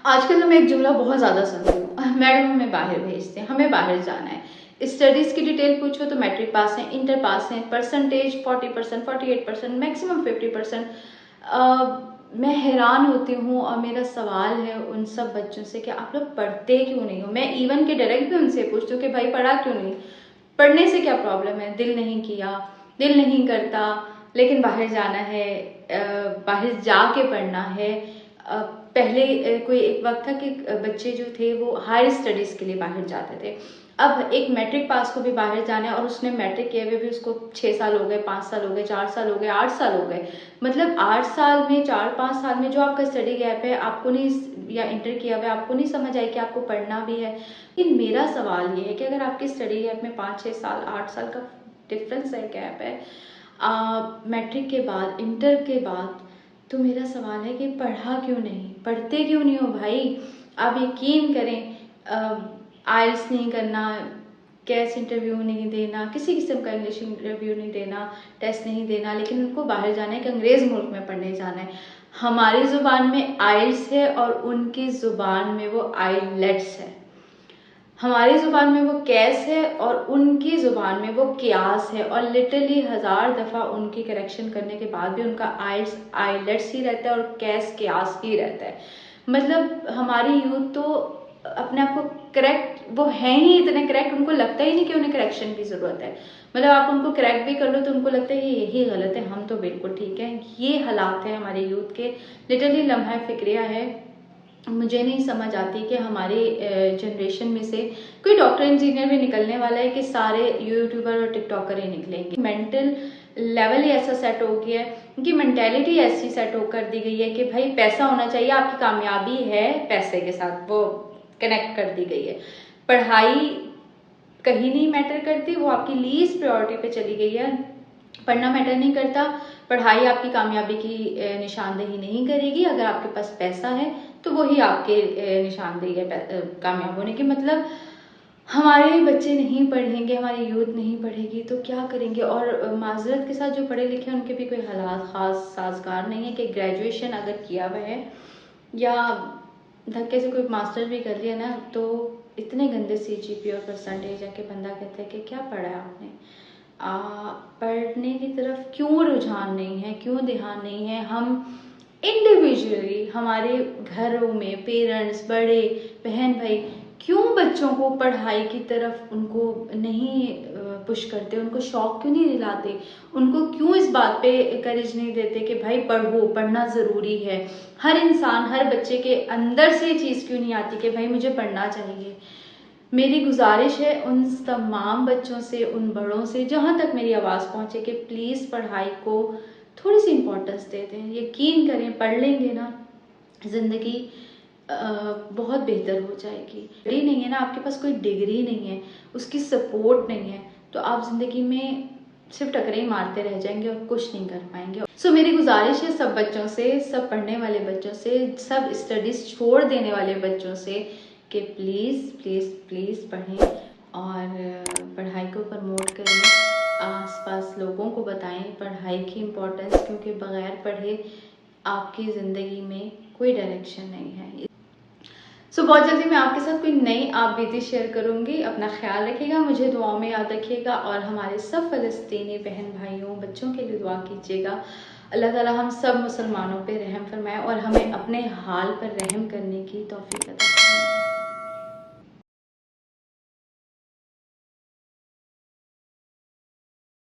आजकल तो मैं एक जुमला बहुत ज़्यादा सुनती हूँ, मैडम हमें बाहर भेजते हैं, हमें बाहर जाना है। स्टडीज़ की डिटेल पूछो तो मैट्रिक पास हैं, इंटर पास हैं, परसेंटेज 40%, 48%, मैक्सिमम 50%। मैं हैरान होती हूँ और मेरा सवाल है उन सब बच्चों से कि आप लोग पढ़ते क्यों नहीं हो। मैं इवन के डायरेक्ट भी उनसे पूछती हूँ कि भाई पढ़ा क्यों नहीं, पढ़ने से क्या प्रॉब्लम है, दिल नहीं किया, दिल नहीं करता, लेकिन बाहर जाना है, बाहर जाके पढ़ना है। पहले कोई एक वक्त था कि बच्चे जो थे वो हायर स्टडीज़ के लिए बाहर जाते थे। अब एक मैट्रिक पास को भी बाहर जाना है और उसने मैट्रिक किए हुए भी उसको 6 साल हो गए, 5 साल हो गए, 4 साल हो गए, 8 साल हो गए। मतलब 8 साल में, 4-5 साल में जो आपका स्टडी गैप है, आपको नहीं, या इंटर किया हुआ है, आपको नहीं समझ आई कि आपको पढ़ना भी है। लेकिन मेरा सवाल ये है कि अगर आपके स्टडी गैप में 5-6 साल, 8 साल का डिफरेंस है, गैप है, मैट्रिक के बाद, इंटर के बाद, तो मेरा सवाल है कि पढ़ा क्यों नहीं, पढ़ते क्यों नहीं हो भाई। आप यकीन करें, आइल्स नहीं करना, कैस इंटरव्यू नहीं देना, किसी किस्म का इंग्लिश इंटरव्यू नहीं देना, टेस्ट नहीं देना, लेकिन उनको बाहर जाना है कि अंग्रेज़ मुल्क में पढ़ने जाना है। हमारी ज़ुबान में आइल्स है और उनकी ज़ुबान में वो आइलेट्स है। हमारी ज़ुबान में वो कैस है और उनकी ज़ुबान में वो क्यास है, और लिटरली 1000 दफ़ा उनकी करेक्शन करने के बाद भी उनका आइल्स आइलेट्स ही रहता है और कैस क्यास ही रहता है। मतलब हमारी यूथ तो अपने आप को करेक्ट, वो हैं ही इतने करेक्ट, उनको लगता ही नहीं कि उन्हें करेक्शन की ज़रूरत है। मतलब आप उनको करेक्ट भी कर लो तो उनको लगता है कि यही गलत है, हम तो बिल्कुल ठीक है। ये हालात हैं हमारे यूथ के, लिटरली लम्हा फिक्रिया है। मुझे नहीं समझ आती कि हमारे जनरेशन में से कोई डॉक्टर इंजीनियर भी निकलने वाला है कि सारे यूट्यूबर और टिकटॉकर ही निकलेंगे। मेंटल लेवल ही ऐसा सेट हो गया है, उनकी मेंटेलिटी ऐसी सेट हो कर दी गई है कि भाई पैसा होना चाहिए, आपकी कामयाबी है पैसे के साथ, वो कनेक्ट कर दी गई है। पढ़ाई कहीं नहीं मैटर करती, वो आपकी लीस्ट प्रायोरिटी पे चली गई है। पढ़ना मैटर नहीं करता, पढ़ाई आपकी कामयाबी की निशानदेही नहीं करेगी। अगर आपके पास पैसा है तो वही आपके निशानदेही है कामयाब होने की। मतलब हमारे बच्चे नहीं पढ़ेंगे, हमारी यूथ नहीं पढ़ेगी तो क्या करेंगे। और माजरत के साथ जो पढ़े लिखे हैं उनके भी कोई हालात ख़ास साजगार नहीं है कि ग्रेजुएशन अगर किया हुआ है या धक्के से कोई मास्टर भी कर लिया ना, तो इतने गंदे CGPA और परसेंटेज है कि बंदा कहता है कि क्या पढ़ा है आपने। पढ़ने की तरफ क्यों रुझान नहीं है, क्यों ध्यान नहीं है। हम इंडिविजुअली हमारे घरों में पेरेंट्स, बड़े बहन भाई क्यों बच्चों को पढ़ाई की तरफ उनको नहीं पुश करते, उनको शौक क्यों नहीं दिलाते, उनको क्यों इस बात पे करेज नहीं देते कि भाई पढ़ो, पढ़ना ज़रूरी है। हर इंसान, हर बच्चे के अंदर से ये चीज़ क्यों नहीं आती कि भाई मुझे पढ़ना चाहिए। मेरी गुजारिश है उन तमाम बच्चों से, उन बड़ों से, जहाँ तक मेरी आवाज़ पहुँचे, कि प्लीज़ पढ़ाई को थोड़ी सी इम्पोर्टेंस देते हैं। यकीन करें पढ़ लेंगे ना, ज़िंदगी बहुत बेहतर हो जाएगी। डिग्री नहीं है ना, आपके पास कोई डिग्री नहीं है, उसकी सपोर्ट नहीं है, तो आप ज़िंदगी में सिर्फ टकरे ही मारते रह जाएंगे और कुछ नहीं कर पाएंगे। सो मेरी गुजारिश है सब बच्चों से, सब पढ़ने वाले बच्चों से, सब स्टडीज़ छोड़ देने वाले बच्चों से कि प्लीज़ प्लीज़ प्लीज़ पढ़ें और पढ़ाई को प्रमोट करें। आसपास लोगों को बताएं पढ़ाई की इम्पोर्टेंस, क्योंकि बग़ैर पढ़े आपकी ज़िंदगी में कोई डायरेक्शन नहीं है। सो बहुत जल्दी मैं आपके साथ कोई नई आप बीती शेयर करूँगी। अपना ख्याल रखिएगा, मुझे दुआओं में याद रखिएगा और हमारे सब फ़लस्तीनी बहन भाइयों, बच्चों के लिए दुआ कीजिएगा। अल्लाह ताला हम सब मुसलमानों पे रहम फरमाए और हमें अपने हाल पर रहम करने की तौफीक अता फरमाए।